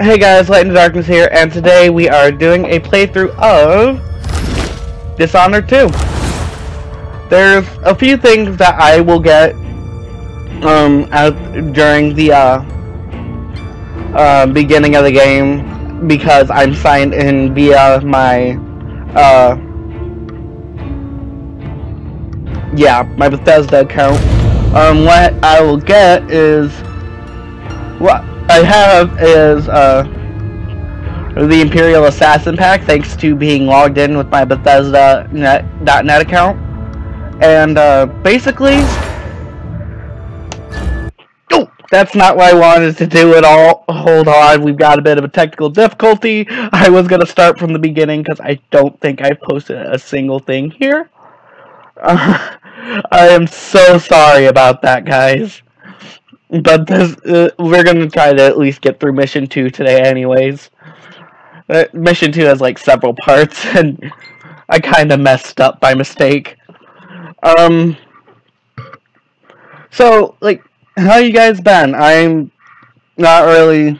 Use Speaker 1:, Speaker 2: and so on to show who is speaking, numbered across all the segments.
Speaker 1: Hey guys, Light in the Darkness here, and today we are doing a playthrough of Dishonored 2. There's a few things that I will get during the beginning of the game because I'm signed in via my my Bethesda account. What I will get is what I have is the Imperial Assassin Pack, thanks to being logged in with my Bethesda .net account. And basically, oh, that's not what I wanted to do at all. Hold on, we've got a bit of a technical difficulty. I was gonna start from the beginning because I don't think I posted a single thing here. I am so sorry about that, guys. But this, we're gonna try to at least get through Mission 2 today anyways. Mission 2 has like several parts, and I kinda messed up by mistake. So, like, how you guys been? I'm not really,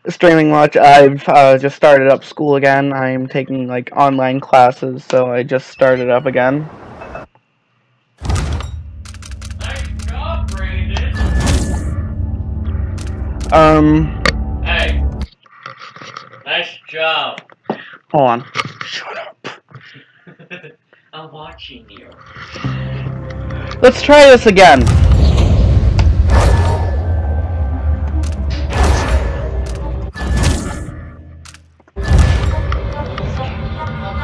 Speaker 1: streaming much. I've, just started up school again. I'm taking, like, online classes, so I just started up again.
Speaker 2: Hey. Nice job.
Speaker 1: Hold on. Shut up.
Speaker 2: I'm watching you.
Speaker 1: Let's try this again.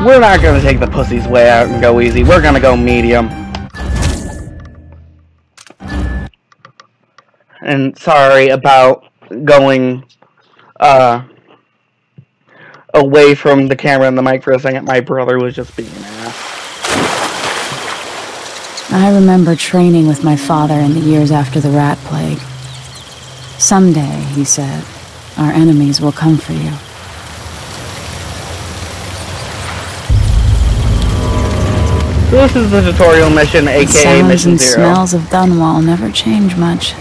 Speaker 1: We're not gonna take the pussy's way out and go easy. We're gonna go medium. And sorry about going away from the camera and the mic for a second. My brother was just being an ass.
Speaker 3: I remember training with my father in the years after the rat plague. Someday, he said, our enemies will come for you.
Speaker 1: This is the tutorial mission, aka Mission 0.
Speaker 3: The smells of Dunwall never change much.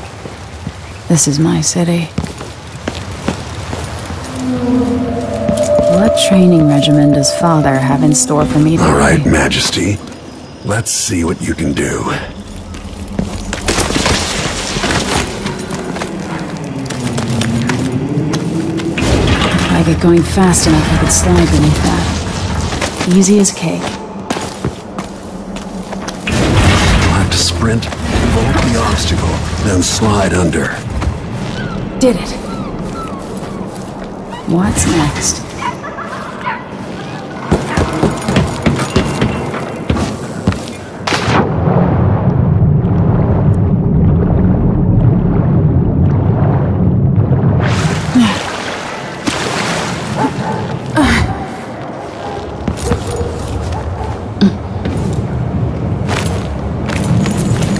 Speaker 3: This is my city. What training regimen does Father have in store for me today?
Speaker 4: All right, Majesty. Let's see what you can do.
Speaker 3: If I get going fast enough, I could slide beneath that. Easy as cake.
Speaker 4: You'll have to sprint, vault the obstacle, then slide under.
Speaker 3: Did it. What's next?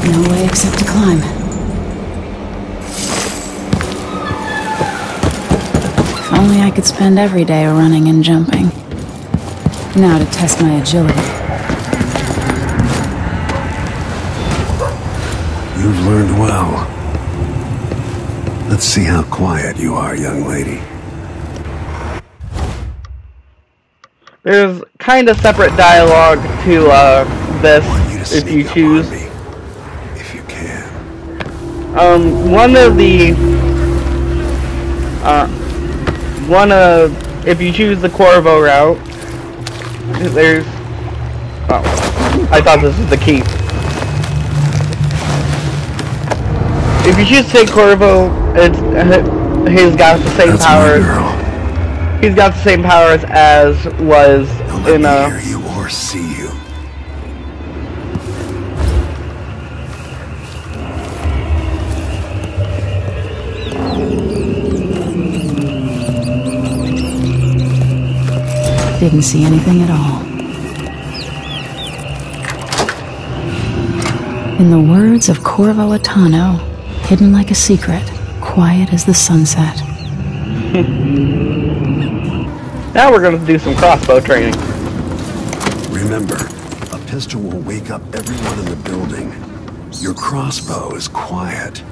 Speaker 3: No way except to climb. If only I could spend every day running and jumping. Now to test my agility.
Speaker 4: You've learned well. Let's see how quiet you are, young lady.
Speaker 1: There's kind of separate dialogue to this if you choose.
Speaker 4: If you can.
Speaker 1: If you choose the Corvo route, there's, oh, I thought this was the key. If you choose to take Corvo, he's got the same powers. He's got the same powers as was in
Speaker 4: hear you or see you.
Speaker 3: Didn't see anything at all. In the words of Corvo Attano, hidden like a secret, quiet as the sunset.
Speaker 1: Now we're going to do some crossbow training.
Speaker 4: Remember, a pistol will wake up everyone in the building. Your crossbow is quiet.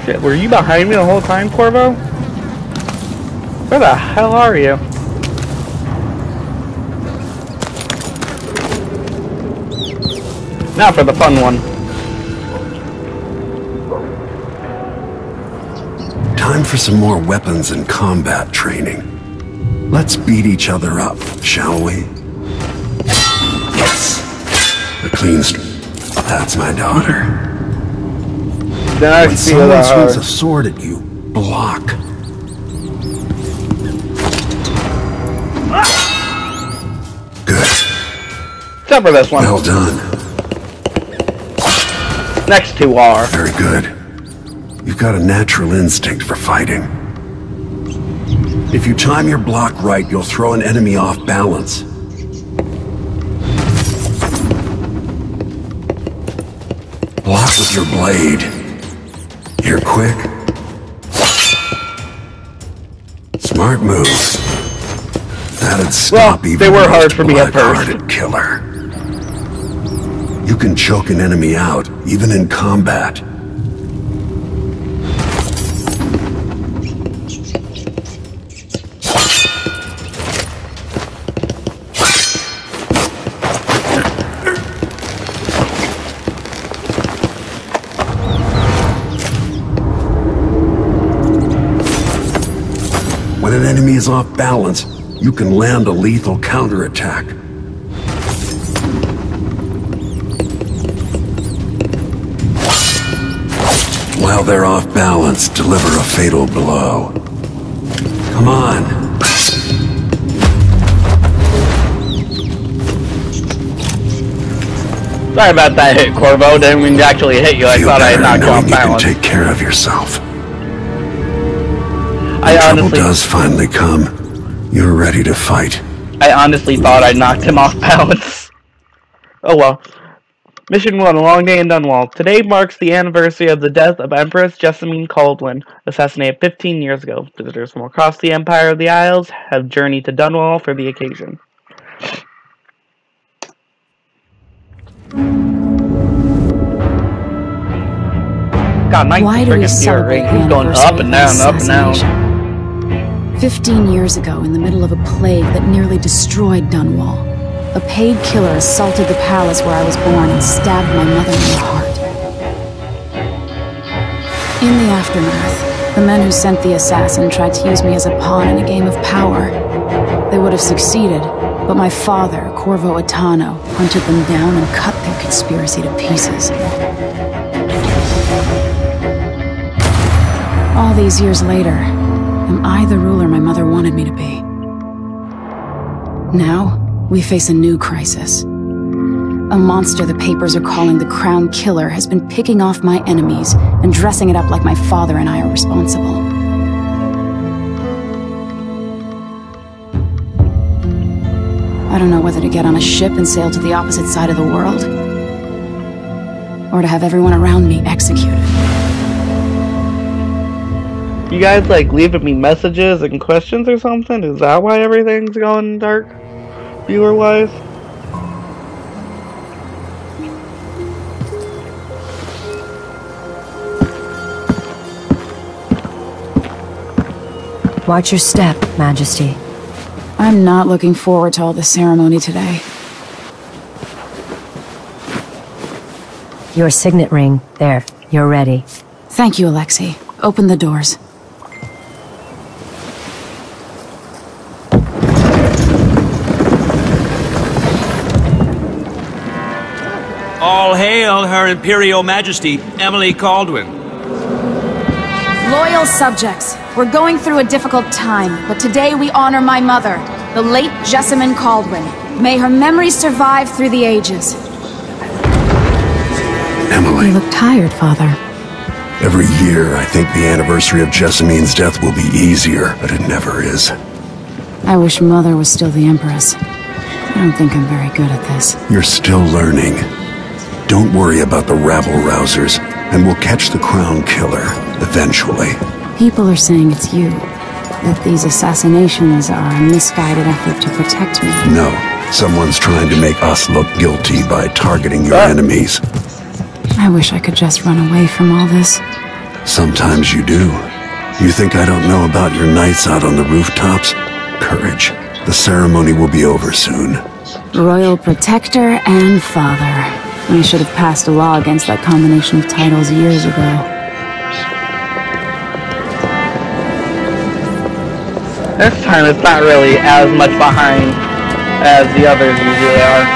Speaker 1: Shit, were you behind me the whole time, Corvo? Where the hell are you? Now for the fun one.
Speaker 4: Time for some more weapons and combat training. Let's beat each other up, shall we? Yes. A clean That's my daughter. When someone swings a sword at you, block. Good.
Speaker 1: Except for this one.
Speaker 4: Well done.
Speaker 1: Next two are.
Speaker 4: Very good. You've got a natural instinct for fighting. If you time your block right, you'll throw an enemy off balance. Block with your blade. You're quick. Smart move. That'd stop even
Speaker 1: they were hard for me at first.
Speaker 4: Blood-hearted killer. You can choke an enemy out, even in combat. When an enemy is off balance, you can land a lethal counterattack. While they're off balance, deliver a fatal blow. Come on.
Speaker 1: Sorry about that hit, Corvo. Didn't mean to actually hit you. I thought I had knocked you off balance.
Speaker 4: You can take care of yourself.
Speaker 1: When
Speaker 4: trouble does finally come, you're ready to fight.
Speaker 1: I honestly thought I knocked him off balance. Oh well. Mission 1, A Long Day in Dunwall. Today marks the anniversary of the death of Empress Jessamine Caldwin, assassinated 15 years ago. Visitors from across the Empire of the Isles have journeyed to Dunwall for the occasion. God, nice.
Speaker 3: Why do we celebrate the anniversary
Speaker 1: up and down, up and down.
Speaker 3: 15 years ago, in the middle of a plague that nearly destroyed Dunwall, a paid killer assaulted the palace where I was born and stabbed my mother in the heart. In the aftermath, the men who sent the assassin tried to use me as a pawn in a game of power. They would have succeeded, but my father, Corvo Attano, hunted them down and cut their conspiracy to pieces. All these years later, am I the ruler my mother wanted me to be? Now, we face a new crisis. A monster the papers are calling the Crown Killer has been picking off my enemies and dressing it up like my father and I are responsible. I don't know whether to get on a ship and sail to the opposite side of the world, or to have everyone around me executed.
Speaker 1: You guys like leaving me messages and questions or something? Is that why everything's going dark, viewer-wise?
Speaker 5: Watch your step, Majesty.
Speaker 3: I'm not looking forward to all the ceremony today.
Speaker 5: Your signet ring. There, you're ready.
Speaker 3: Thank you, Alexei. Open the doors.
Speaker 6: All hail Her Imperial Majesty, Emily Caldwin.
Speaker 3: Loyal subjects, we're going through a difficult time, but today we honor my mother, the late Jessamine Caldwin. May her memory survive through the ages.
Speaker 4: Emily.
Speaker 3: You look tired, Father.
Speaker 4: Every year, I think the anniversary of Jessamine's death will be easier, but it never is.
Speaker 3: I wish Mother was still the Empress. I don't think I'm very good at this.
Speaker 4: You're still learning. Don't worry about the rabble-rousers, and we'll catch the Crown Killer, eventually.
Speaker 3: People are saying it's you. That these assassinations are a misguided effort to protect me.
Speaker 4: No. Someone's trying to make us look guilty by targeting your enemies.
Speaker 3: I wish I could just run away from all this.
Speaker 4: Sometimes you do. You think I don't know about your nights out on the rooftops? Courage. The ceremony will be over soon.
Speaker 3: Royal Protector and Father. I should have passed a law against that combination of titles years ago.
Speaker 1: This time it's not really as much behind as the others usually are.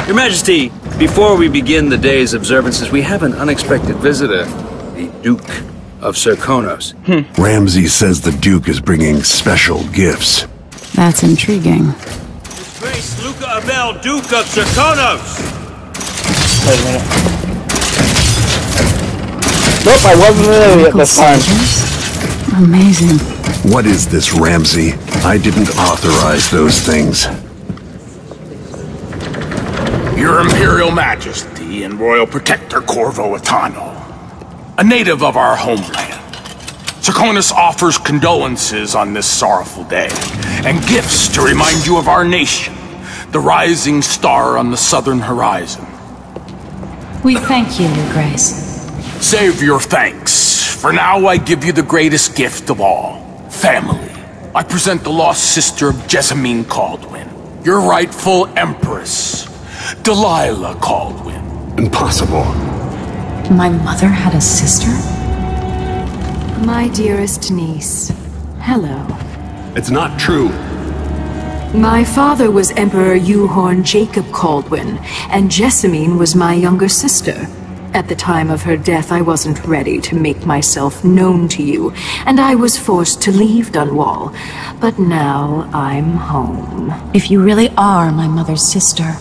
Speaker 6: Your Majesty, before we begin the day's observances, we have an unexpected visitor, the Duke of Serkonos.
Speaker 4: Ramsey says the Duke is bringing special gifts.
Speaker 3: That's intriguing.
Speaker 6: His Grace Luca Abel, Duke of Serkonos!
Speaker 1: Wait a minute. Nope, I wasn't really at this time.
Speaker 3: Amazing.
Speaker 4: What is this, Ramsey? I didn't authorize those things.
Speaker 7: Your Imperial Majesty and Royal Protector Corvo Attano, a native of our homeland. Serkonos offers condolences on this sorrowful day, and gifts to remind you of our nation, the rising star on the southern horizon.
Speaker 5: We thank you, Your Grace.
Speaker 7: Save your thanks. For now, I give you the greatest gift of all, family. I present the lost sister of Jessamine Caldwin, your rightful empress, Delilah Caldwin.
Speaker 4: Impossible.
Speaker 5: My mother had a sister?
Speaker 8: My dearest niece, hello.
Speaker 4: It's not true.
Speaker 8: My father was Emperor Euhorn Jacob Caldwin, and Jessamine was my younger sister. At the time of her death, I wasn't ready to make myself known to you, and I was forced to leave Dunwall. But now I'm home.
Speaker 3: If you really are my mother's sister,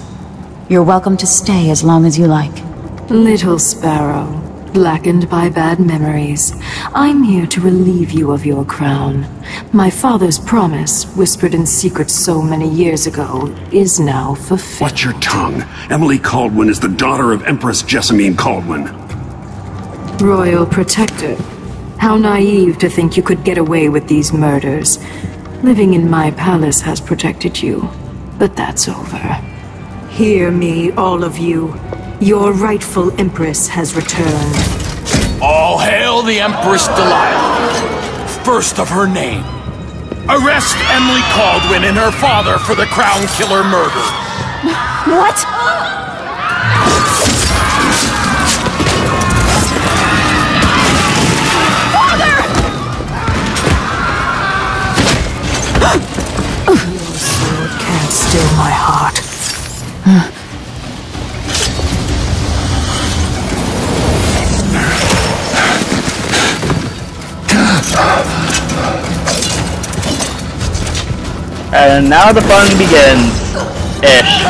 Speaker 3: you're welcome to stay as long as you like.
Speaker 8: Little Sparrow, blackened by bad memories, I'm here to relieve you of your crown. My father's promise, whispered in secret so many years ago, is now fulfilled.
Speaker 4: Watch your tongue. Emily Caldwin is the daughter of Empress Jessamine Caldwin.
Speaker 8: Royal Protector, how naive to think you could get away with these murders. Living in my palace has protected you, but that's over. Hear me, all of you. Your rightful Empress has returned.
Speaker 7: All hail the Empress Delilah, first of her name. Arrest Emily Caldwin and her father for the Crown Killer murder.
Speaker 3: What?
Speaker 8: Your sword can't still my heart.
Speaker 1: And now the fun begins. Ish.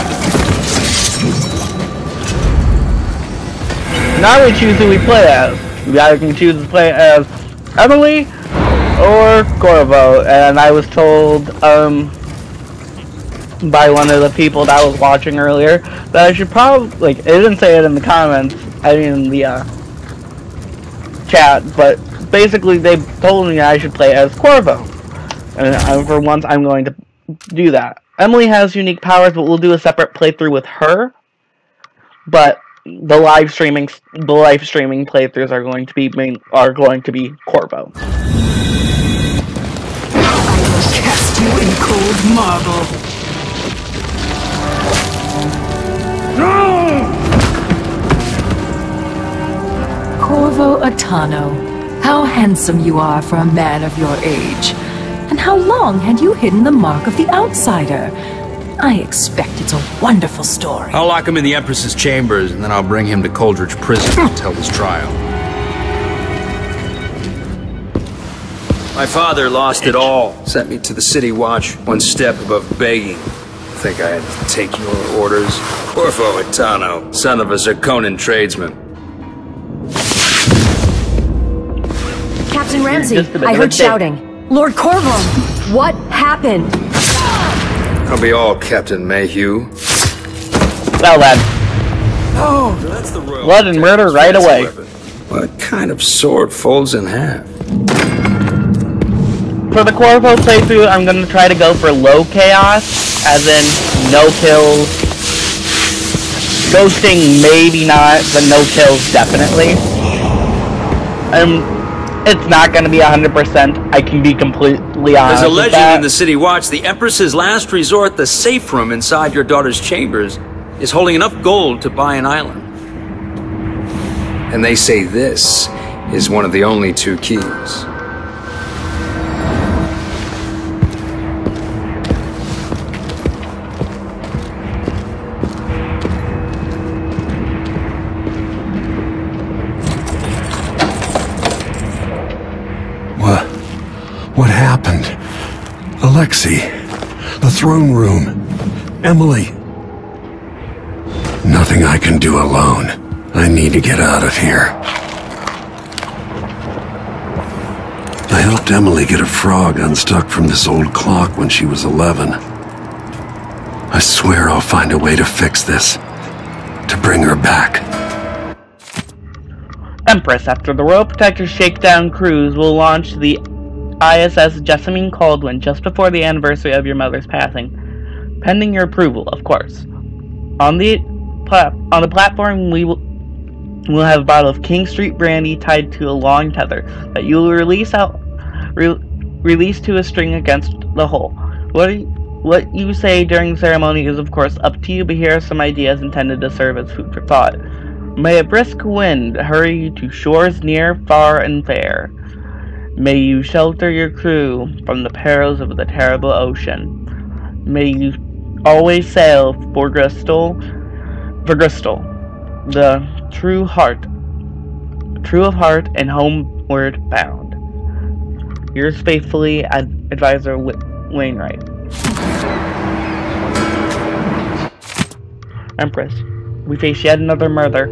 Speaker 1: Now we choose who we play as. We either can choose to play as Emily or Corvo, and I was told by one of the people that was watching earlier that I should probably, like, it didn't say it in the comments, I mean in the chat, but basically they told me I should play as Corvo, and for once I'm going to do that. Emily has unique powers, but we'll do a separate playthrough with her, but the live streaming playthroughs are going to be Corvo.
Speaker 8: I will cast you in cold marble. Corvo Attano, how handsome you are for a man of your age. And how long had you hidden the mark of the outsider? I expect it's a wonderful story.
Speaker 6: I'll lock him in the Empress's chambers, and then I'll bring him to Coldridge Prison to tell his trial. My father lost it all. Sent me to the City Watch, one step above begging. Think I had to take your orders? Corvo Attano, son of a Zirconan tradesman.
Speaker 5: Captain Ramsey, I heard shouting. Lord Corvo, what happened?
Speaker 6: I'll be all, Captain Mayhew.
Speaker 1: Well then.
Speaker 6: Oh, that's the royal
Speaker 1: Blood and murder right away.
Speaker 6: weapon. What kind of sword folds in half?
Speaker 1: For the Corvo playthrough, I'm going to try to go for low chaos, as in no kills, Ghosting, maybe not, but no kills, definitely. It's not going to be 100%. I can be completely honest.
Speaker 6: There's a legend in the City Watch. The Empress's last resort, the safe room inside your daughter's chambers, is holding enough gold to buy an island. And they say this is one of the only 2 keys.
Speaker 4: What happened? Alexei, the throne room, Emily. Nothing I can do alone. I need to get out of here. I helped Emily get a frog unstuck from this old clock when she was 11. I swear I'll find a way to fix this. To bring her back.
Speaker 1: Empress, after the Royal Protector Shakedown cruise, will launch the ISS Jessamine Caldwin just before the anniversary of your mother's passing. Pending your approval, of course. On the platform, we'll have a bottle of King Street brandy tied to a long tether that you will release to a string against the hull. What you say during the ceremony is, of course, up to you, but here are some ideas intended to serve as food for thought. May a brisk wind hurry you to shores near, far, and fair. May you shelter your crew from the perils of the terrible ocean. May you always sail for Bristol, the true of heart and homeward bound. Yours faithfully, Advisor Wainwright. Empress, we face yet another murder.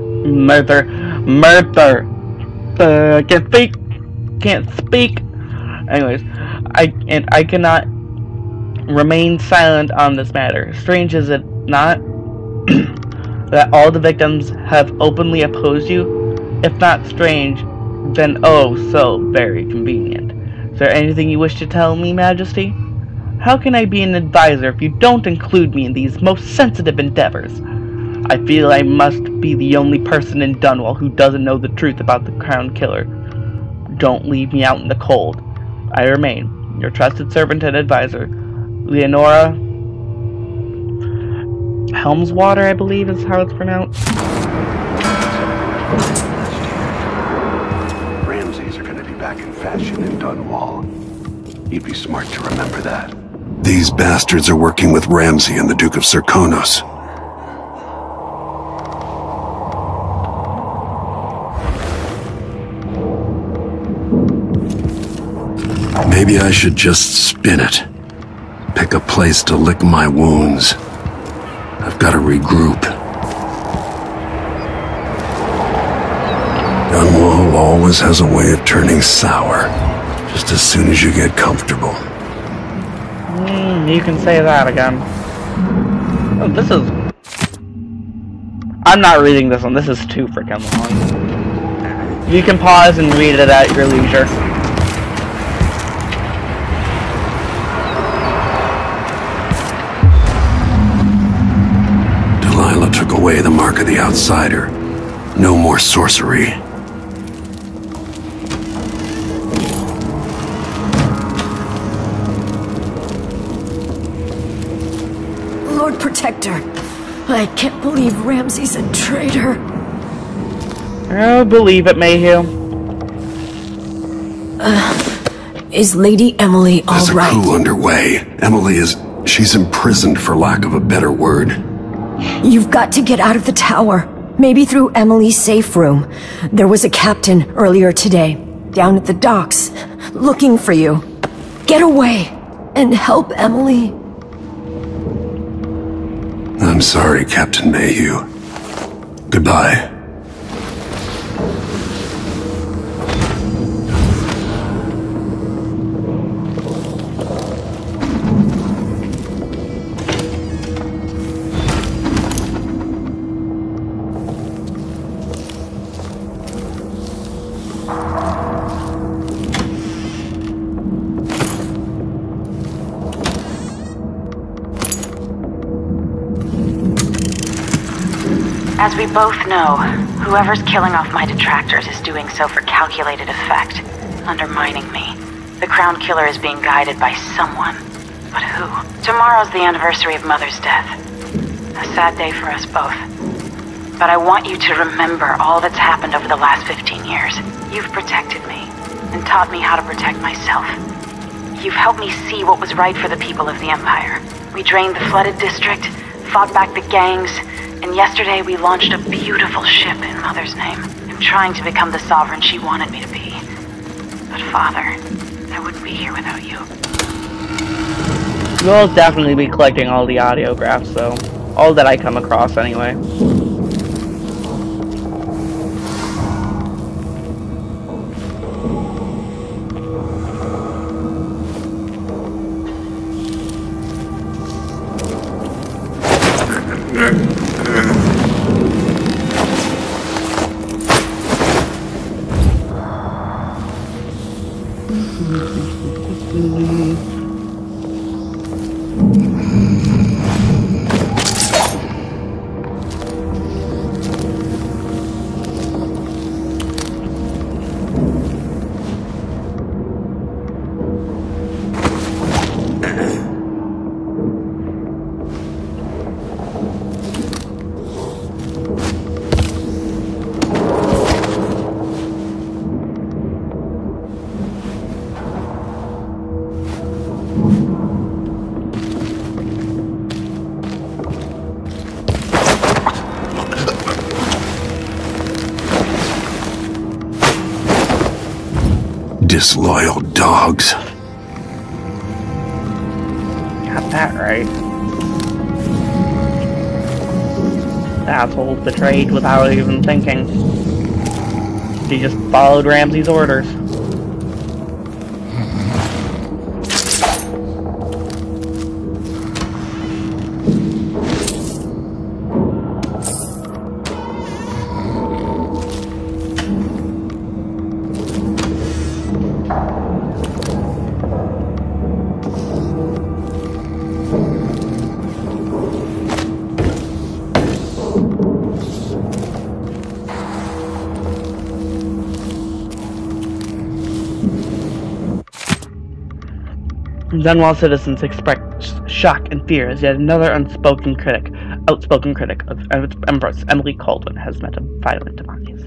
Speaker 1: Can't speak. Anyways, I cannot remain silent on this matter. Strange is it not that all the victims have openly opposed you? If not strange, then oh so very convenient. Is there anything you wish to tell me, Majesty? How can I be an advisor if you don't include me in these most sensitive endeavors? I feel I must be the only person in Dunwall who doesn't know the truth about the Crown Killer. Don't leave me out in the cold. I remain, your trusted servant and advisor, Leonora Helmswater, I believe is how it's pronounced.
Speaker 4: Ramses are going to be back in fashion in Dunwall. You'd be smart to remember that. These bastards are working with Ramsay and the Duke of Serkonos. Maybe I should just spin it. Pick a place to lick my wounds. I've got to regroup. Dunwall always has a way of turning sour, just as soon as you get comfortable.
Speaker 1: You can say that again. Oh, this is... I'm not reading this one. This is too freaking long. You can pause and read it at your leisure.
Speaker 4: Delilah took away the mark of the outsider. No more sorcery.
Speaker 5: Lord Protector, I can't believe Ramsay's a traitor.
Speaker 1: Oh, believe it, Mayhew.
Speaker 5: Is Lady Emily all
Speaker 4: There's
Speaker 5: right?
Speaker 4: a coup underway. Emily is... she's imprisoned, for lack of a better word.
Speaker 5: You've got to get out of the tower. Maybe through Emily's safe room. There was a captain earlier today, down at the docks, looking for you. Get away and help Emily.
Speaker 4: I'm sorry, Captain Mayhew. Goodbye.
Speaker 3: As we both know, whoever's killing off my detractors is doing so for calculated effect, undermining me. The Crown Killer is being guided by someone. But who? Tomorrow's the anniversary of Mother's death. A sad day for us both. But I want you to remember all that's happened over the last 15 years. You've protected me, and taught me how to protect myself. You've helped me see what was right for the people of the Empire. We drained the flooded district, fought back the gangs, and yesterday we launched a beautiful ship in Mother's name. I'm trying to become the sovereign she wanted me to be. But Father, I wouldn't be here without you.
Speaker 1: We'll definitely be collecting all the audiographs, though. All that I come across, anyway.
Speaker 4: Disloyal dogs.
Speaker 1: Got that right. Assholes betrayed without even thinking. He just followed Ramsey's orders. Dunwall citizens express shock and fear as yet another outspoken critic of Empress Emily Caldwin has met a violent demise.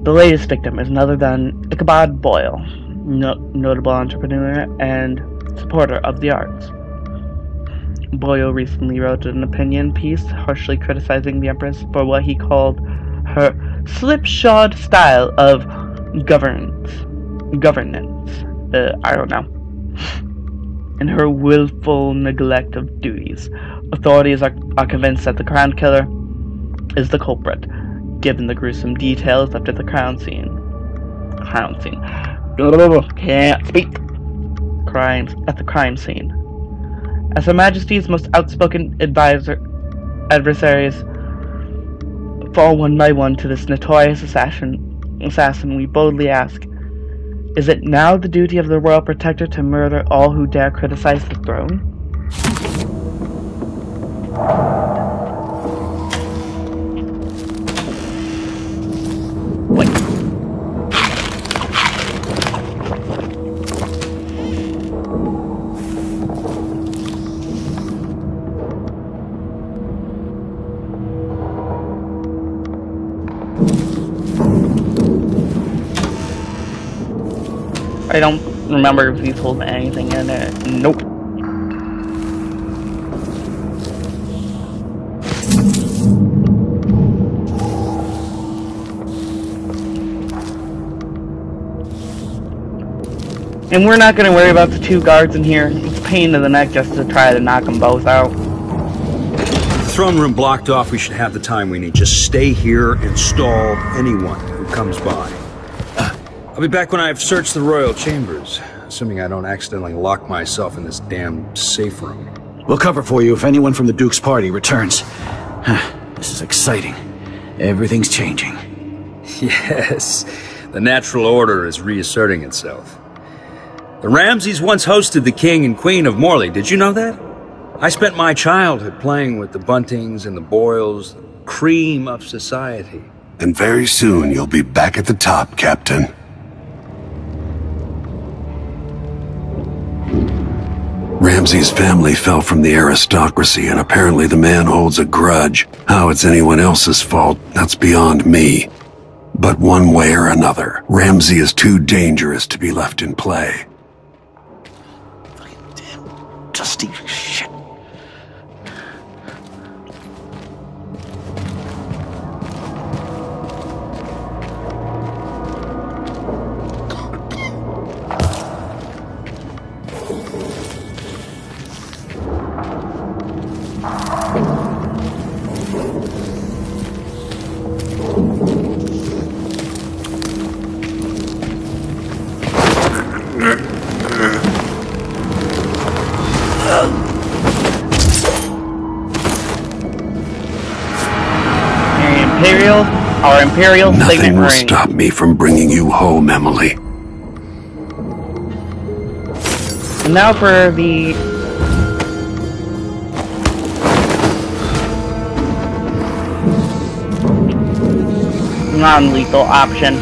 Speaker 1: The latest victim is none other than Ichabod Boyle, notable entrepreneur and supporter of the arts. Boyle recently wrote an opinion piece harshly criticizing the Empress for what he called her slipshod style of governance. I don't know. And her willful neglect of duties. Authorities are convinced that the Crown Killer is the culprit, given the gruesome details after the crime scene. Can't speak. Crimes at the crime scene. As Her Majesty's most outspoken adversaries fall one by one to this notorious assassin, we boldly ask, is it now the duty of the Royal Protector to murder all who dare criticize the throne? Wait. I don't remember if he told me anything in it. Nope. And we're not going to worry about the two guards in here. It's a pain in the neck just to try to knock them both out.
Speaker 6: The throne room blocked off, we should have the time we need. Just stay here and stall anyone who comes by. I'll be back when I've searched the royal chambers, assuming I don't accidentally lock myself in this damn safe room.
Speaker 9: We'll cover for you if anyone from the Duke's party returns. This is exciting. Everything's changing.
Speaker 6: Yes, the natural order is reasserting itself. The Ramseys once hosted the King and Queen of Morley, did you know that? I spent my childhood playing with the Buntings and the Boyles, cream of society.
Speaker 4: And very soon you'll be back at the top, Captain. Ramsey's family fell from the aristocracy, and apparently the man holds a grudge. How it's anyone else's fault, that's beyond me. But one way or another, Ramsey is too dangerous to be left in play.
Speaker 9: Fucking damn dusty shit.
Speaker 1: Our Imperial
Speaker 4: Nothing
Speaker 1: signet
Speaker 4: will
Speaker 1: ring.
Speaker 4: stop me from bringing you home, Emily.
Speaker 1: And now for the non-lethal option.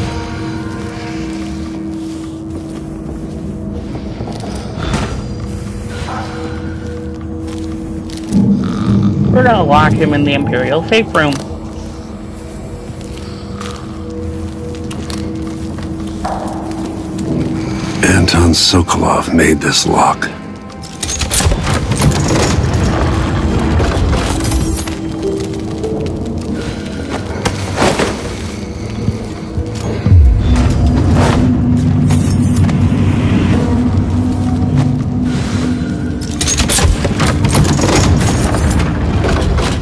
Speaker 1: We're gonna lock him in the Imperial safe room.
Speaker 4: Anton Sokolov made this lock.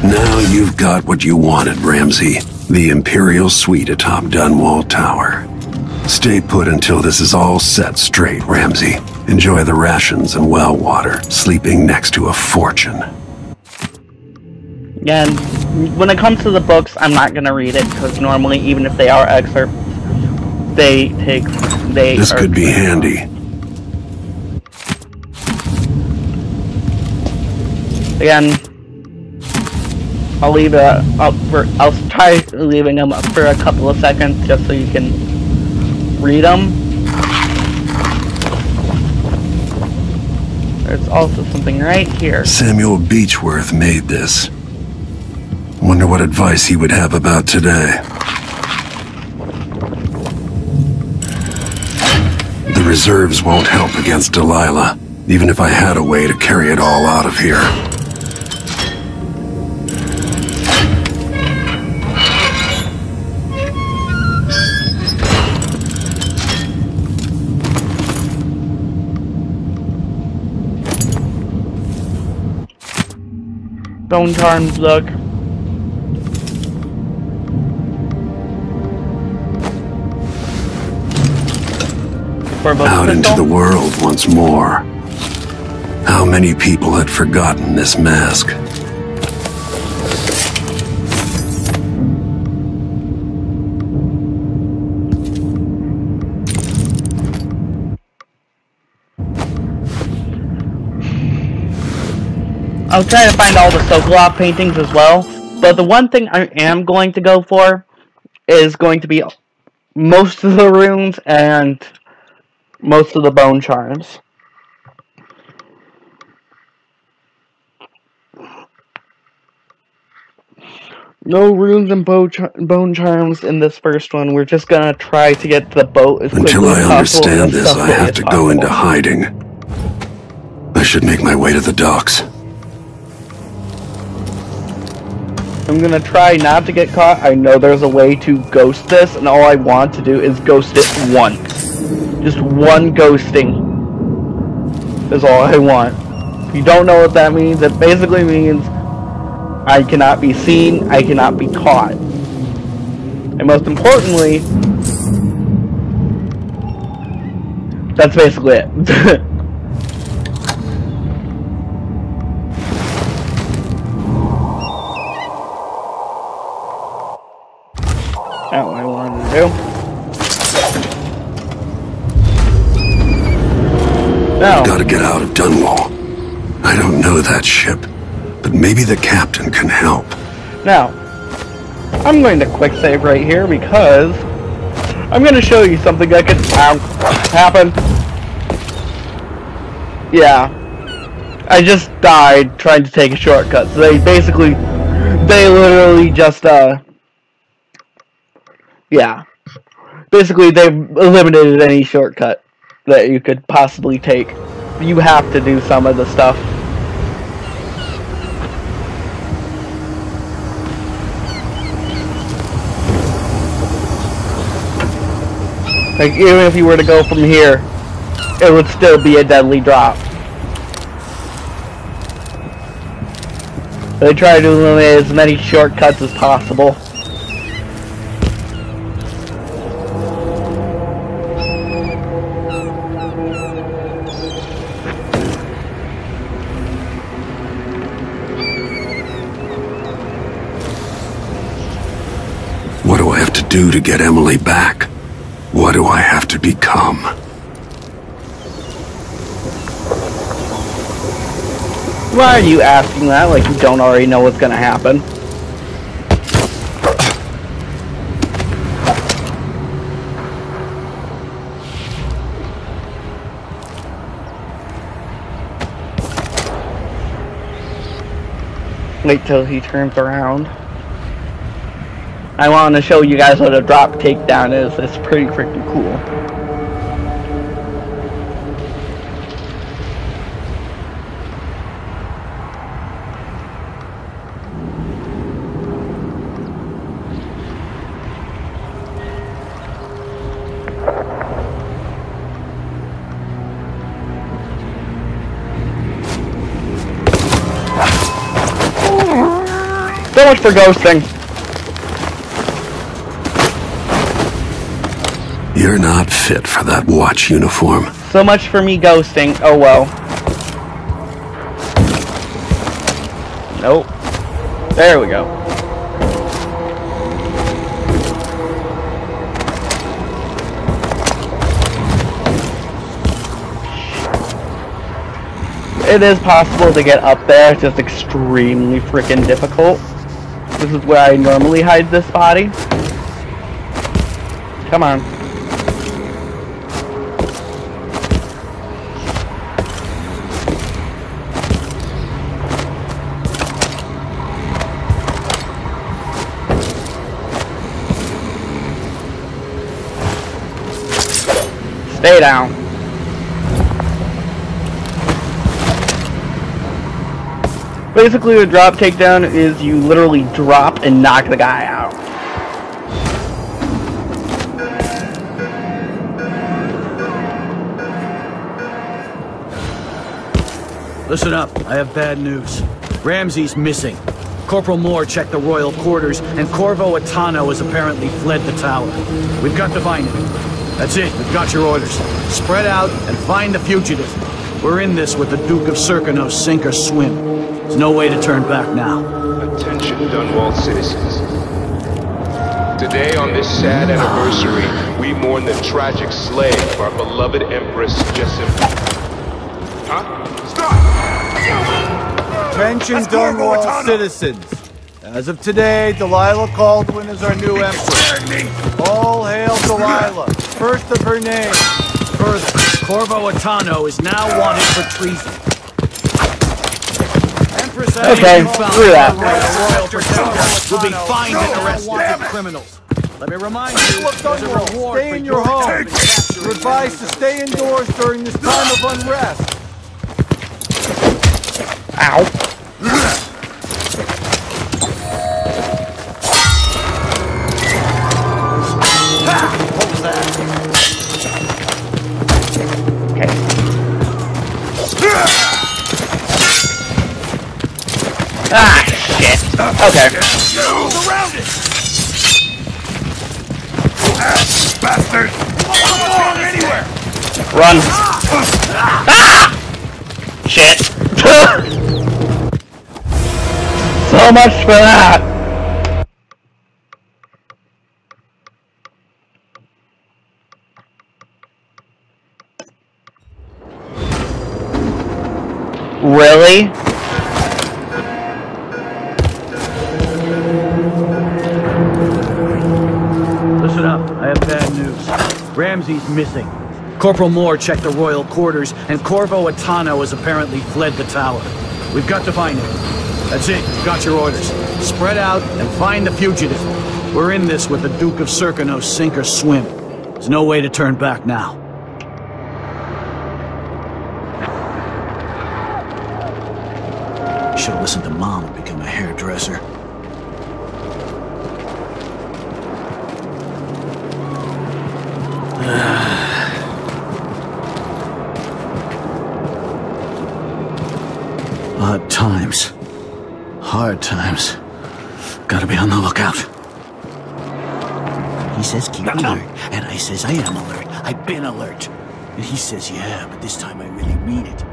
Speaker 4: Now you've got what you wanted, Ramsey. The Imperial Suite atop Dunwall Tower. Stay put until this is all set straight, Ramsey. Enjoy the rations and well water, sleeping next to a fortune.
Speaker 1: And when it comes to the books, I'm not gonna read it, because normally, even if they are excerpts,
Speaker 4: This could be handy.
Speaker 1: Again, I'll leave it up for, I'll try leaving them up for a couple of seconds, just so you can read them. There's also something right here.
Speaker 4: Samuel Beechworth made this. Wonder what advice he would have about today. The reserves won't help against Delilah, even if I had a way to carry it all out of here.
Speaker 1: Bone charms, look.
Speaker 4: Out into the world once more. How many people had forgotten this mask?
Speaker 1: I'll try to find all the Sokolov paintings as well, but the one thing I am going to go for is going to be most of the runes and most of the bone charms. No runes and bone charms in this first one. We're just gonna try to get to the boat as quickly as possible.
Speaker 4: Until I understand this, I have to go into hiding. I should make my way to the docks.
Speaker 1: I'm gonna try not to get caught. I know there's a way to ghost this, and all I want to do is ghost it once. Just one ghosting is all I want. If you don't know what that means, it basically means I cannot be seen, I cannot be caught. And most importantly, that's basically it. That's what I wanted to do. Now,
Speaker 4: Gotta get out of Dunwall. I don't know that ship, but maybe the captain can help.
Speaker 1: Now, I'm going to quick save right here because I'm going to show you something that could happen. Yeah. I just died trying to take a shortcut. So they literally just, yeah. Basically, they've eliminated any shortcut that you could possibly take. You have to do some of the stuff. Like, even if you were to go from here, it would still be a deadly drop. They try to eliminate as many shortcuts as possible.
Speaker 4: What do I have to do to get Emily back? What do I have to become?
Speaker 1: Why are you asking that like you don't already know what's gonna happen? Wait till he turns around. I want to show you guys what a drop takedown is. It's pretty freaking cool. So much for ghosting.
Speaker 4: You're not fit for that watch uniform.
Speaker 1: So much for me ghosting. Oh well. Nope. There we go. It is possible to get up there, it's just extremely freaking difficult. This is where I normally hide this body. Come on. Stay down. Basically, a drop takedown is you literally drop and knock the guy out.
Speaker 9: Listen up, I have bad news. Ramsey's missing. Corporal Moore checked the royal quarters, and Corvo Atano has apparently fled the tower. We've got to find him. That's it, we've got your orders. Spread out and find the fugitive. We're in this with the Duke of Serkino, sink or swim. There's no way to turn back now.
Speaker 10: Attention, Dunwall citizens. Today, on this sad anniversary, we mourn the tragic slaying of our beloved Empress Jessamine. Huh? Stop!
Speaker 11: Attention, Dunwall citizens. As of today, Delilah Caldwin is our new empress. All hail Delilah, first of her name.
Speaker 9: Further, Corvo Atano is now wanted for treason. Empress
Speaker 1: Okay, screw that.
Speaker 9: Royal protector will be fined and arrested as criminals. Let me remind you, there's a reward
Speaker 11: Stay
Speaker 9: for
Speaker 11: in your home. You're advised to stay indoors during this time of unrest.
Speaker 1: Ow. Ah, shit. Okay.
Speaker 7: Around it! Bastard! Anywhere!
Speaker 1: Run. Ah! Shit. So much for that. Really?
Speaker 9: Ramsey's missing. Corporal Moore checked the royal quarters, and Corvo Atano has apparently fled the tower. We've got to find him. That's it. You've got your orders. Spread out and find the fugitive. We're in this with the Duke of Circano, sink or swim. There's no way to turn back now. Should have listened to Mom and become a hairdresser. Odd times. Hard times. Gotta be on the lookout. He says keep alert, and I says I am alert. I've been alert. And he says yeah, but this time I really mean it.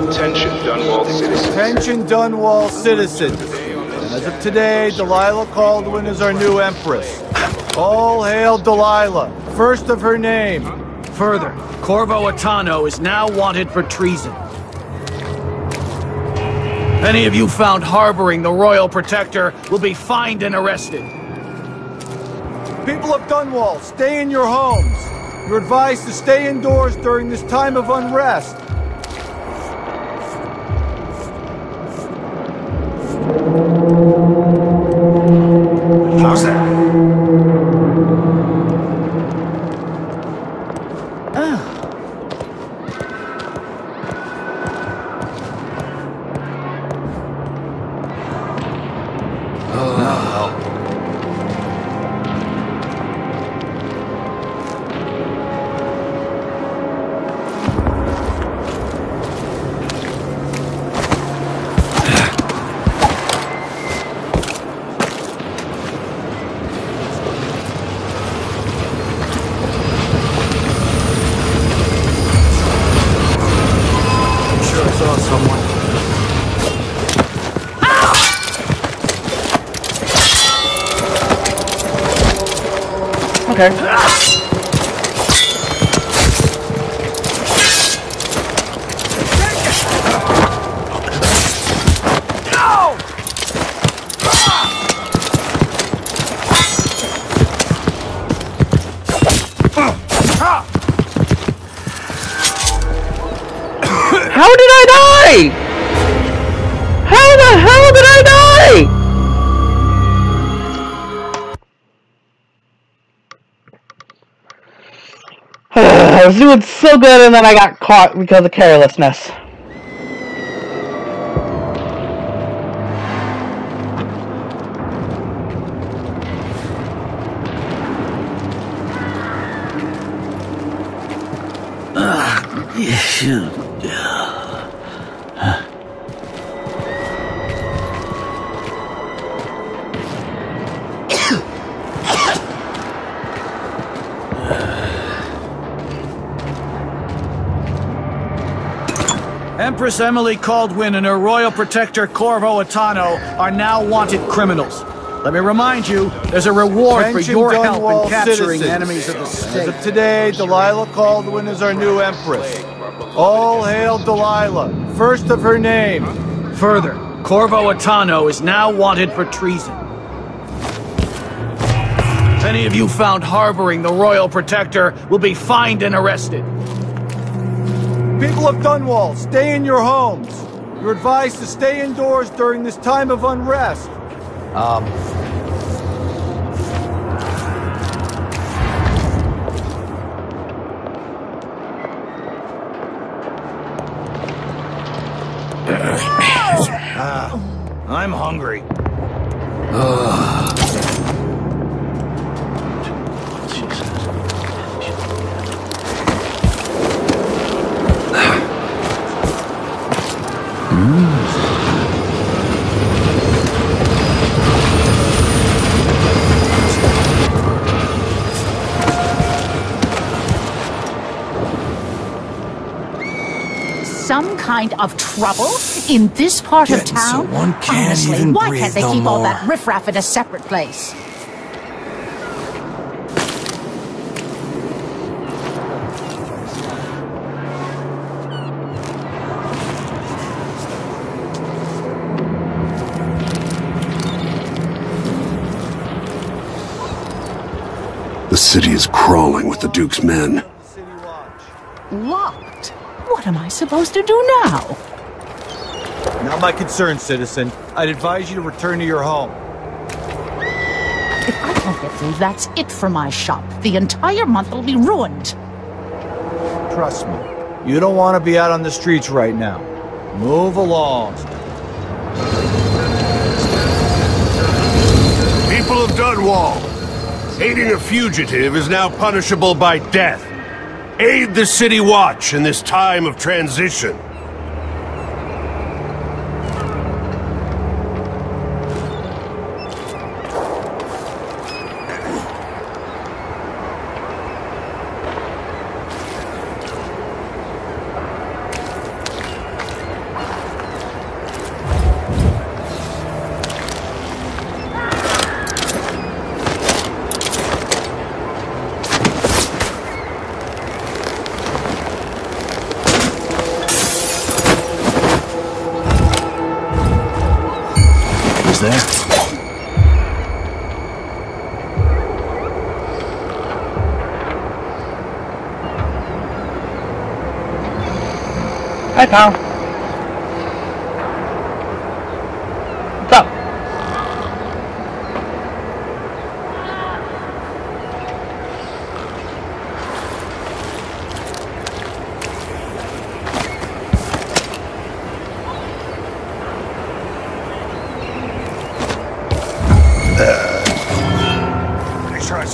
Speaker 10: Attention, Dunwall citizens.
Speaker 11: Attention, Dunwall citizens. As of today, Delilah Caldwin is our new Empress. All hail Delilah, first of her name.
Speaker 9: Further, Corvo Atano is now wanted for treason. Any of you found harboring the Royal Protector will be fined and arrested.
Speaker 11: People of Dunwall, stay in your homes. You're advised to stay indoors during this time of unrest.
Speaker 7: How's that?
Speaker 1: Okay. How did I die? How the hell did I die? I was doing so good and then I got caught because of carelessness.
Speaker 9: Empress Emily Caldwin and her royal protector Corvo Atano are now wanted criminals. Let me remind you, there's a reward for your help in capturing enemies of the state.
Speaker 11: As of today, Delilah Caldwin is our new Empress. All hail Delilah, first of her name.
Speaker 9: Further, Corvo Atano is now wanted for treason. Any of you found harboring the royal protector will be fined and arrested.
Speaker 11: People of Dunwall, stay in your homes. You're advised to stay indoors during this time of unrest.
Speaker 9: I'm hungry.
Speaker 12: Some kind of trouble in this part of town?
Speaker 13: So one can't
Speaker 12: Honestly,
Speaker 13: even
Speaker 12: why
Speaker 13: breathe
Speaker 12: can't they
Speaker 13: no
Speaker 12: keep all
Speaker 13: more?
Speaker 12: that riffraff in a separate place?
Speaker 4: city is crawling with the Duke's men.
Speaker 12: Locked? What am I supposed to do now?
Speaker 11: Not my concern, citizen. I'd advise you to return to your home.
Speaker 12: If I don't get through, that's it for my shop. The entire month will be ruined.
Speaker 11: Trust me, you don't want to be out on the streets right now. Move along.
Speaker 13: People of Dunwall, aiding a fugitive is now punishable by death. Aid the City Watch in this time of transition.
Speaker 9: There.
Speaker 1: Hi, pal. What's up?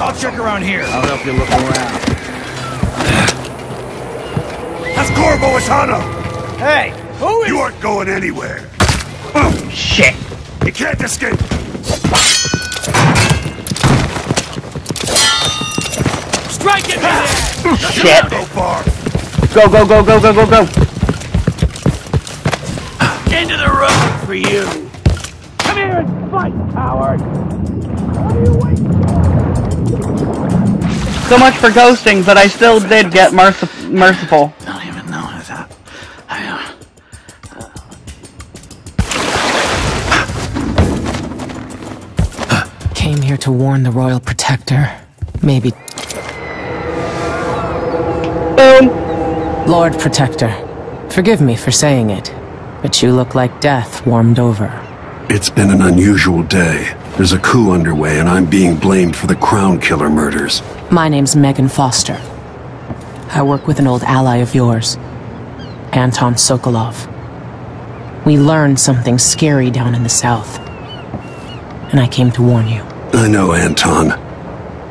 Speaker 11: I'll check around here.
Speaker 9: I'll help you look around.
Speaker 13: That's Corvo Asano!
Speaker 11: Hey, who is...
Speaker 13: You aren't going anywhere.
Speaker 1: Oh, shit.
Speaker 13: You can't escape.
Speaker 11: Strike it, man!
Speaker 1: Shit.
Speaker 13: Go far.
Speaker 1: Go, go, go, go, go, go, go.
Speaker 11: Into the road for you. Come here and fight, coward. What are you waiting for?
Speaker 1: So much for ghosting, but I still did get merciful.
Speaker 9: I don't even know how that.
Speaker 14: Came here to warn the Royal Protector. Maybe.
Speaker 1: Boom.
Speaker 14: Lord Protector, forgive me for saying it, but you look like death warmed over.
Speaker 4: It's been an unusual day. There's a coup underway, and I'm being blamed for the Crown Killer murders.
Speaker 14: My name's Megan Foster. I work with an old ally of yours, Anton Sokolov. We learned something scary down in the south, and I came to warn you.
Speaker 4: I know, Anton.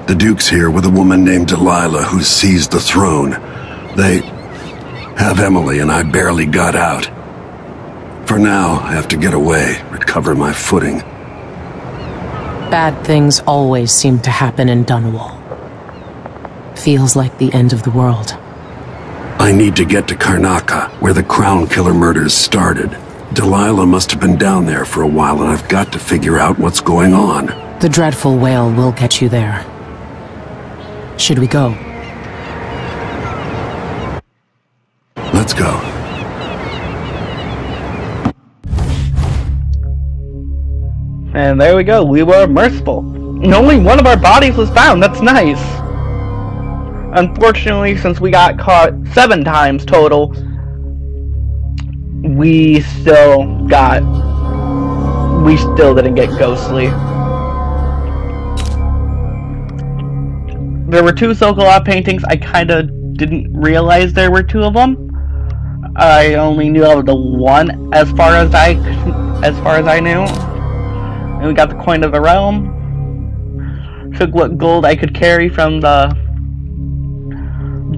Speaker 4: The Duke's here with a woman named Delilah who seized the throne. They have Emily, and I barely got out. For now, I have to get away, recover my footing.
Speaker 14: Bad things always seem to happen in Dunwall. Feels like the end of the world.
Speaker 4: I need to get to Karnaca, where the Crown Killer murders started. Delilah must have been down there for a while, and I've got to figure out what's going on.
Speaker 14: The dreadful whale will get you there. Should we go?
Speaker 4: Let's go.
Speaker 1: And there we go, we were merciful. And only one of our bodies was found, that's nice. Unfortunately, since we got caught 7 times total, we still didn't get ghostly. There were 2 Sokolov paintings. I kinda didn't realize there were 2 of them. I only knew of the one as far as I knew. And we got the Coin of the Realm. Took what gold I could carry from the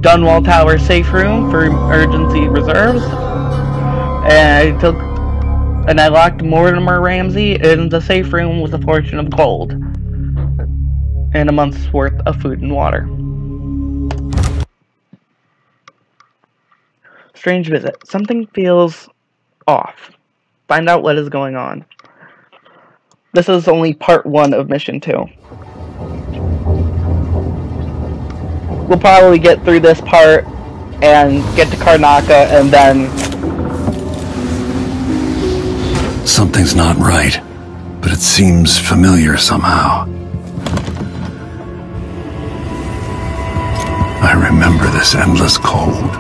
Speaker 1: Dunwall Tower safe room for emergency reserves. And I locked Mortimer Ramsey in the safe room with a fortune of gold. And a month's worth of food and water. Strange visit. Something feels off. Find out what is going on. This is only part 1 of mission 2. We'll probably get through this part and get to Karnaca and then...
Speaker 4: Something's not right, but it seems familiar somehow. I remember this endless cold.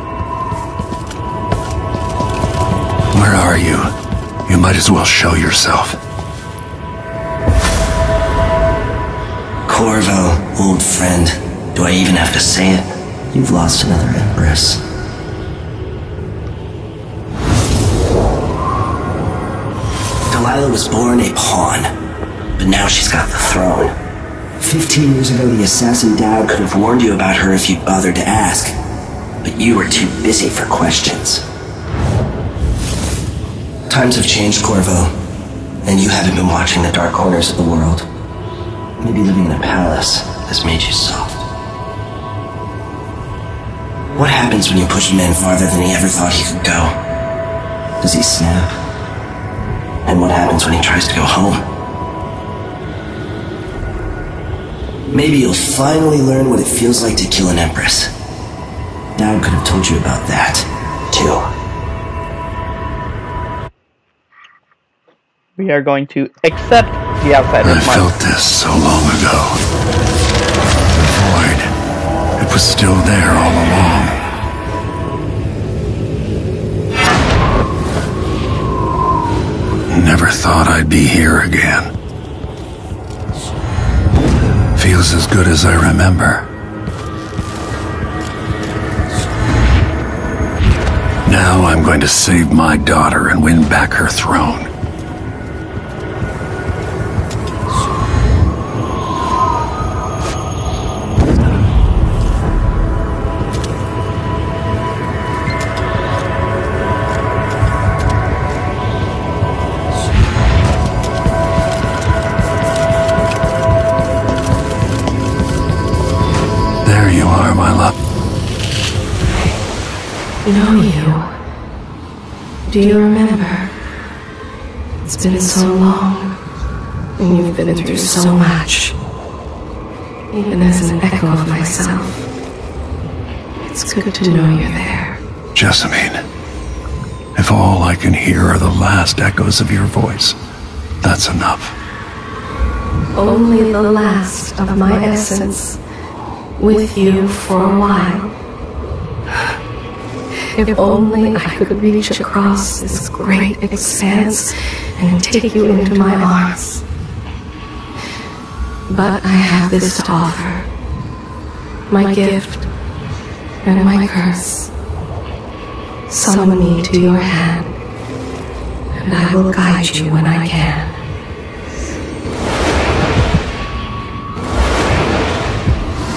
Speaker 4: Where are you? You might as well show yourself.
Speaker 15: Corvo, old friend. Do I even have to say it? You've lost another Empress. Delilah was born a pawn, but now she's got the throne. 15 years ago, the assassin Dad could have warned you about her if you'd bothered to ask, but you were too busy for questions. Times have changed, Corvo, and you haven't been watching the dark corners of the world. Maybe living in a palace has made you soft. What happens when you push a man farther than he ever thought he could go? Does he snap? And what happens when he tries to go home? Maybe you'll finally learn what it feels like to kill an Empress. Dad could have told you about that, too.
Speaker 1: We are going to accept the outside of
Speaker 4: I felt this so long ago. The void. It was still there all along. Never thought I'd be here again. Feels as good as I remember. Now I'm going to save my daughter and win back her throne. There you are, my love.
Speaker 5: Know you. Do you remember? It's been so long, and you've been through so much. Even as an echo of myself, it's good to know you're there.
Speaker 4: Jessamine, if all I can hear are the last echoes of your voice, that's enough.
Speaker 5: Only the last of my essence, with you for a while. If only I could reach across this great expanse and take you into my arms. But I have this to offer. My gift and my curse. Summon me to your hand, and I will guide you when I can.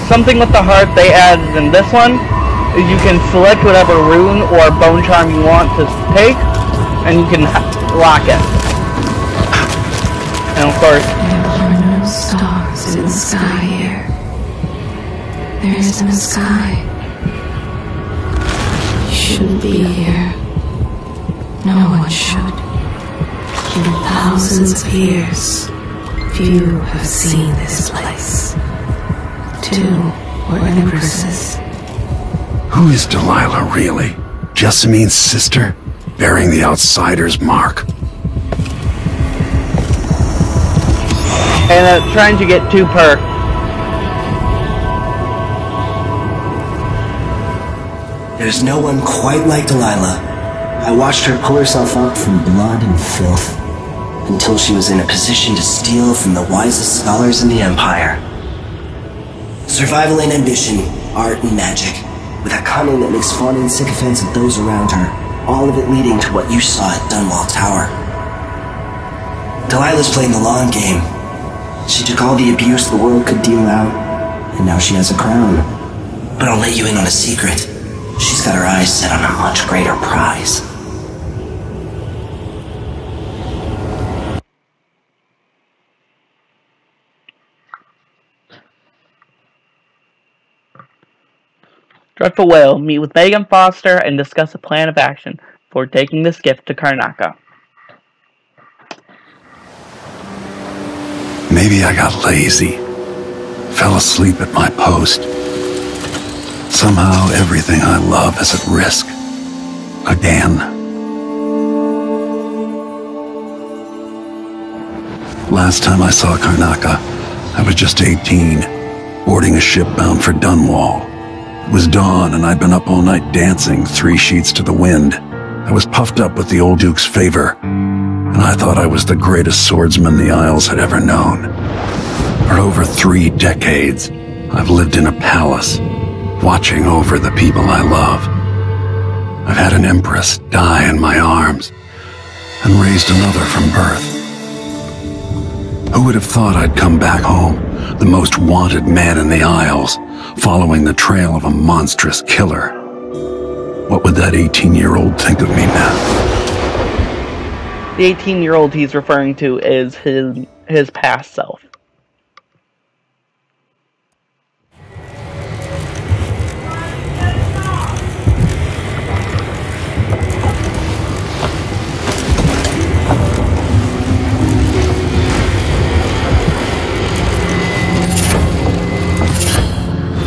Speaker 1: Something with the heart they added in this one is you can select whatever rune or bone charm you want to take, and you can lock it. And of course,
Speaker 5: there are no stars in the sky here. There isn't a sky. You shouldn't be here. No one should. In thousands of years, few have seen this place. 2 were empresses.
Speaker 4: Who is Delilah, really? Jessamine's sister? Bearing the outsider's mark.
Speaker 1: And trying to get 2 per.
Speaker 15: There's no one quite like Delilah. I watched her pull herself up from blood and filth, until she was in a position to steal from the wisest scholars in the Empire. Survival and ambition, art and magic, with a cunning that makes fawning sycophants of those around her, all of it leading to what you saw at Dunwall Tower. Delilah's playing the long game. She took all the abuse the world could deal out, and now she has a crown. But I'll let you in on a secret. She's got her eyes set on a much greater prize.
Speaker 1: Dreadful Whale, meet with Megan Foster and discuss a plan of action for taking this gift to Karnaca.
Speaker 4: Maybe I got lazy. Fell asleep at my post. Somehow everything I love is at risk. Again. Last time I saw Karnaca, I was just 18, boarding a ship bound for Dunwall. It was dawn, and I'd been up all night dancing, 3 sheets to the wind. I was puffed up with the old Duke's favor, and I thought I was the greatest swordsman the Isles had ever known. For over 3 decades, I've lived in a palace, watching over the people I love. I've had an empress die in my arms, and raised another from birth. Who would have thought I'd come back home, the most wanted man in the Isles, following the trail of a monstrous killer? What would that 18-year-old think of me now?
Speaker 1: The 18-year-old he's referring to is his past self.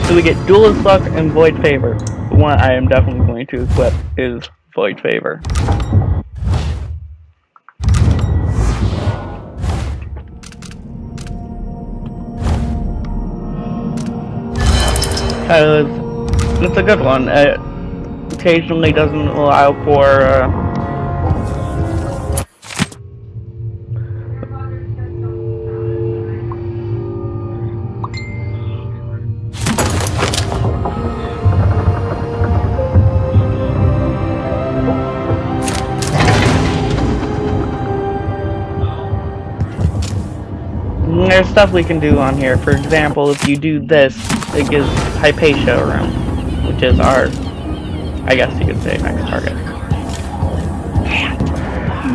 Speaker 1: So we get Duelist Luck and Void Favor. The one I am definitely going to equip is Void Favor. It's a good one. It occasionally doesn't allow for there's stuff we can do on here. For example, if you do this, it gives Hypatia a room, which is our, I guess you could say, next target.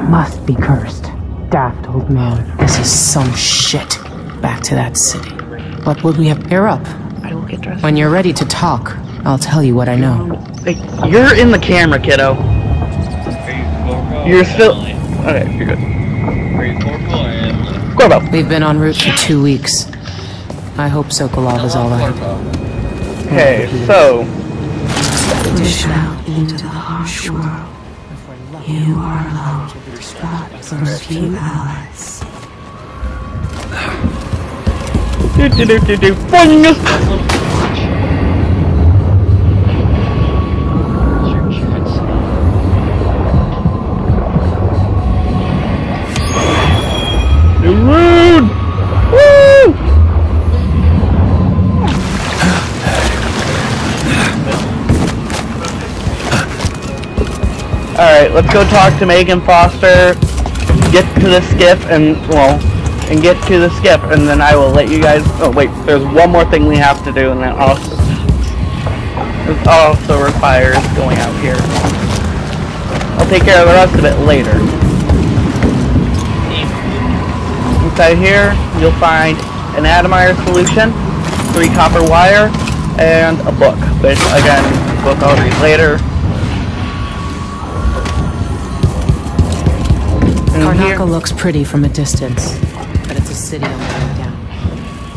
Speaker 14: Must be cursed. Daft old man. This is some shit. Back to that city. What would we have? Pair up.
Speaker 1: I will get dressed.
Speaker 14: When you're ready to talk, I'll tell you what I know.
Speaker 1: Hey, you're in the camera, kiddo. You're still... Okay, you're good. Corvo.
Speaker 14: We've been en route for 2 weeks. I hope Sokolov is all right.
Speaker 1: Okay, so...
Speaker 16: Push out into the harsh world. You are alone, but for a few hours.
Speaker 1: Rude! Woo! Alright, let's go talk to Megan Foster, get to the skiff, and get to the skiff, and then I will let you guys... Oh, wait, there's one more thing we have to do, and that also requires going out here. I'll take care of the rest of it later. Inside here, you'll find an Admire solution, 3 copper wire, and a book, which, again, book I'll read later.
Speaker 14: Karnaca looks pretty from a distance, but it's a city on the way down.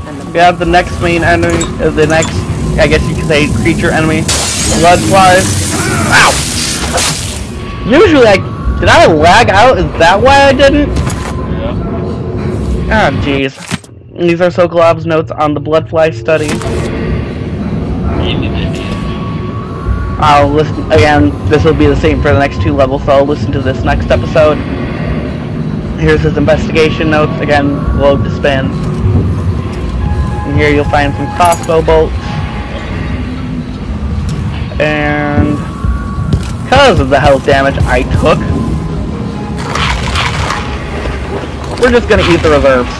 Speaker 14: And
Speaker 1: we have the next main enemy, the next, I guess you could say, creature enemy, Bloodflies. Ow! Usually did I lag out? Is that why I didn't? Ah, jeez. These are Sokolov's notes on the Bloodfly study. I'll listen, again, this will be the same for the next 2 levels, so I'll listen to this next episode. Here's his investigation notes, again, load to spin. And here you'll find some crossbow bolts. And because of the health damage I took, we're just gonna eat the reserves.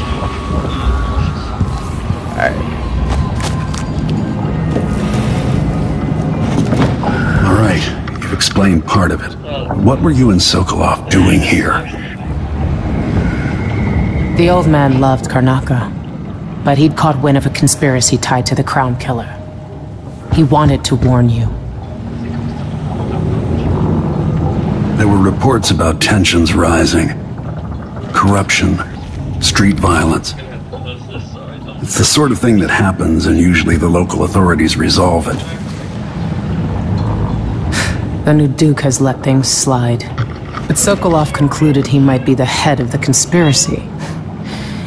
Speaker 4: Alright, you've explained part of it. What were you and Sokolov doing here?
Speaker 14: the old man loved Karnaca, but he'd caught wind of a conspiracy tied to the Crown Killer. He wanted to warn you.
Speaker 4: There were reports about tensions rising. Corruption, street violence. It's the sort of thing that happens, and usually the local authorities resolve it.
Speaker 14: The new Duke has let things slide. But Sokolov concluded he might be the head of the conspiracy.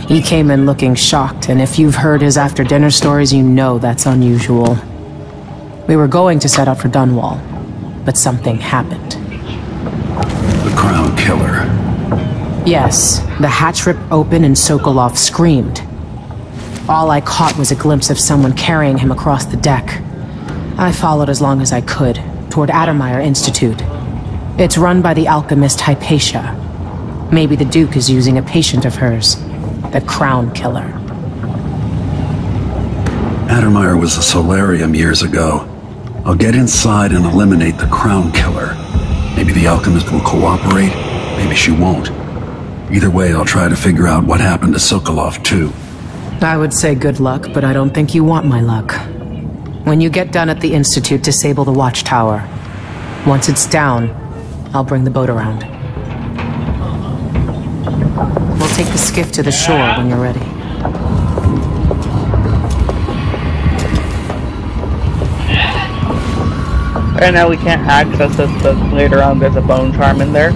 Speaker 14: He came in looking shocked, and if you've heard his after-dinner stories, you know that's unusual. We were going to set out for Dunwall, but something happened.
Speaker 4: The Crown Killer.
Speaker 14: Yes, the hatch ripped open and Sokolov screamed. All I caught was a glimpse of someone carrying him across the deck. I followed as long as I could, toward Addermeyer Institute. It's run by the alchemist Hypatia. Maybe the Duke is using a patient of hers, the Crown Killer.
Speaker 4: Addermeyer was a solarium years ago. I'll get inside and eliminate the Crown Killer. Maybe the alchemist will cooperate, maybe she won't. Either way, I'll try to figure out what happened to Sokolov, too.
Speaker 14: I would say good luck, but I don't think you want my luck. When you get done at the Institute, disable the watchtower. Once it's down, I'll bring the boat around. We'll take the skiff to the shore when you're ready.
Speaker 1: Right now we can't access this, but later on there's a bone charm in there.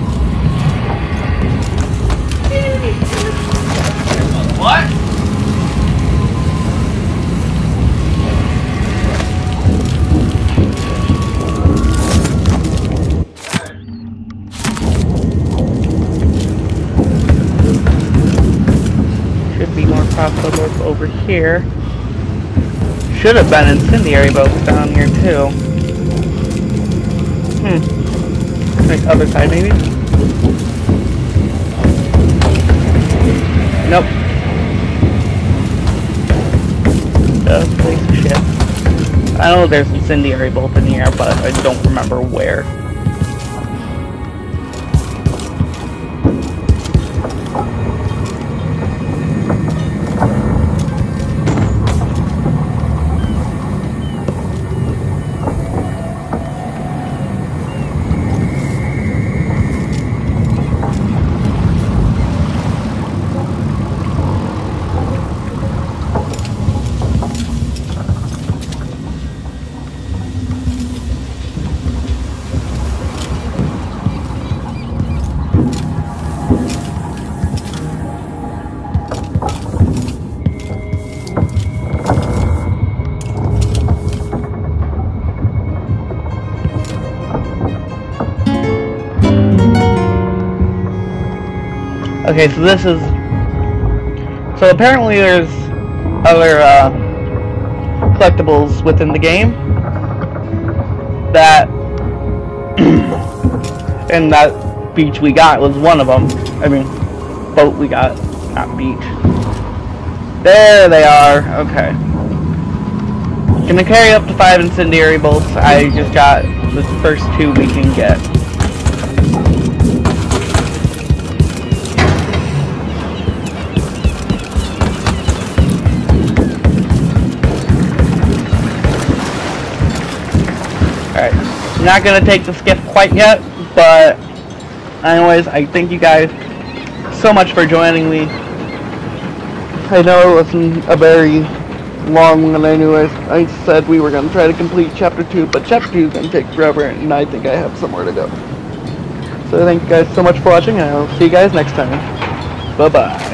Speaker 2: What?
Speaker 1: Should be more crossbows over here. Should have been incendiary bolts down here too. Like other side maybe? Nope. Piece of shit. I know there's incendiary bolt in here, but I don't remember where. Okay, so this is... So apparently there's other collectibles within the game that... and that beach we got was one of them. I mean, boat we got, not beach. There they are, okay. Gonna carry up to 5 incendiary bolts. I just got the first 2 we can get. Alright, not gonna take the skiff quite yet, but anyways, I thank you guys so much for joining me. I know it wasn't a very long one anyways. I said we were gonna try to complete chapter 2, but chapter 2 is gonna take forever, and I think I have somewhere to go. So thank you guys so much for watching, and I'll see you guys next time. Bye-bye.